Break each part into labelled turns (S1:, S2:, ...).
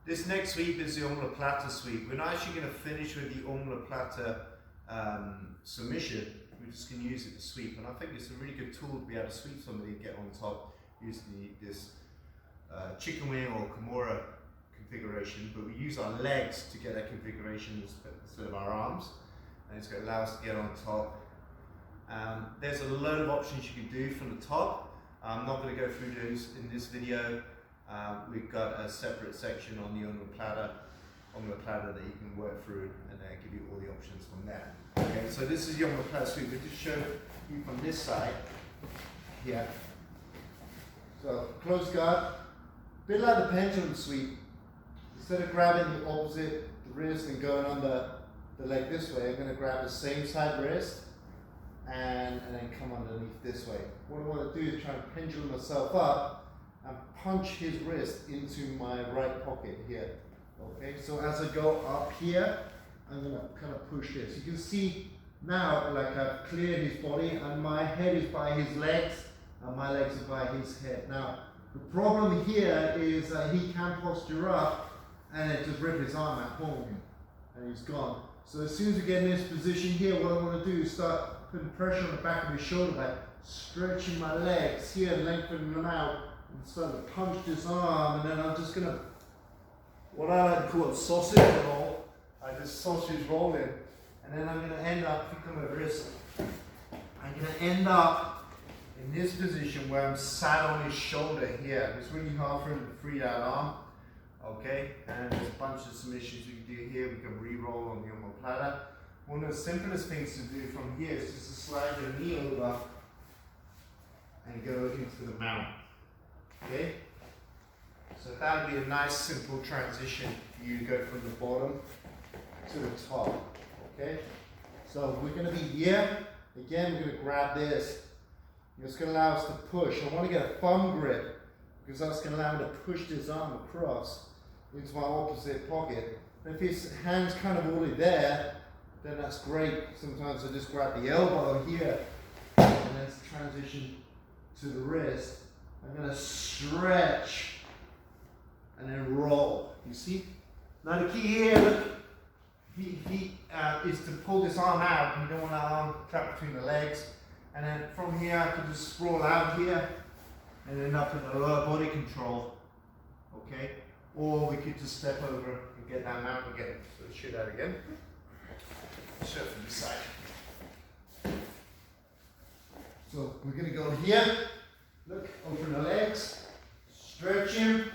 S1: This next sweep is the Omoplata sweep. We're not actually going to finish with the Omoplata submission. We're just going to use it to sweep, and I think it's a really good tool to be able to sweep somebody and get on top using this chicken wing or Kimura configuration, but we use our legs to get that configuration instead of our arms, and it's going to allow us to get on top. There's a load of options you can do from the top. I'm not going to go through those in this video. We've got a separate section on the Omoplata that you can work through, and then give you all the options from there. Okay, so this is the Omoplata sweep. We just show you from this side here. So close guard, a bit like the pendulum sweep. Instead of grabbing the opposite the wrist and going under the leg this way, I'm going to grab the same side wrist and then come underneath this way. What I want to do is try and pendulum myself up and punch his wrist into my right pocket here. Okay, so as I go up here, I'm going to kind of push this. You can see now, like I've cleared his body, and my head is by his legs, and my legs are by his head. Now, the problem here is that he can posture up, and it just rip his arm out, boom, and he's gone. So as soon as we get in this position here, what I want to do is start putting pressure on the back of his shoulder by stretching my legs here, lengthening them out, and start to punch this arm, and then I'm just going to, what I like to call a sausage roll. I just sausage roll him, and then I'm going to end up, if you come over this, I'm going to end up in this position where I'm sat on his shoulder here. It's really hard for him to free that arm. Okay, and there's a bunch of submissions we can do here. We can re-roll on the Omoplata. One of the simplest things to do from here is just to slide your knee over and go into the mount. Okay, so that would be a nice simple transition for you to go from the bottom to the top. Okay, so we're going to be here. Again, we're going to grab this. It's going to allow us to push. I want to get a thumb grip because that's going to allow me to push this arm across into my opposite pocket. And if his hand's kind of already there, then that's great. Sometimes I just grab the elbow here and then transition to the wrist. I'm going to stretch and then roll. You see? Now the key here, look, is to pull this arm out. You don't want that arm trapped between the legs. And then from here I can just sprawl out here and end up in the lower body control. Okay? Or we could just step over and get that mount again. So let's show that again. Show it from this side. So we're going to go here. Look, open the legs, stretch him,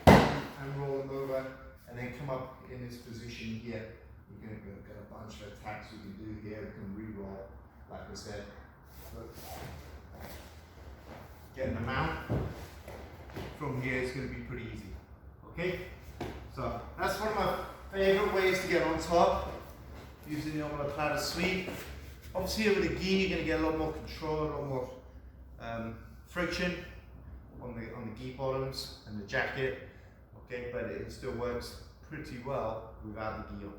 S1: and roll him over, and then come up in this position here. We're going to get a bunch of attacks we can do here. We can re-roll, like I said. Look. Getting them out from here is going to be pretty easy. Okay? So that's one of my favorite ways to get on top, using the Omoplata sweep. Obviously with the gi you're going to get a lot more control, a lot more friction on the gi bottoms and the jacket. Okay, but it still works pretty well without the gi on.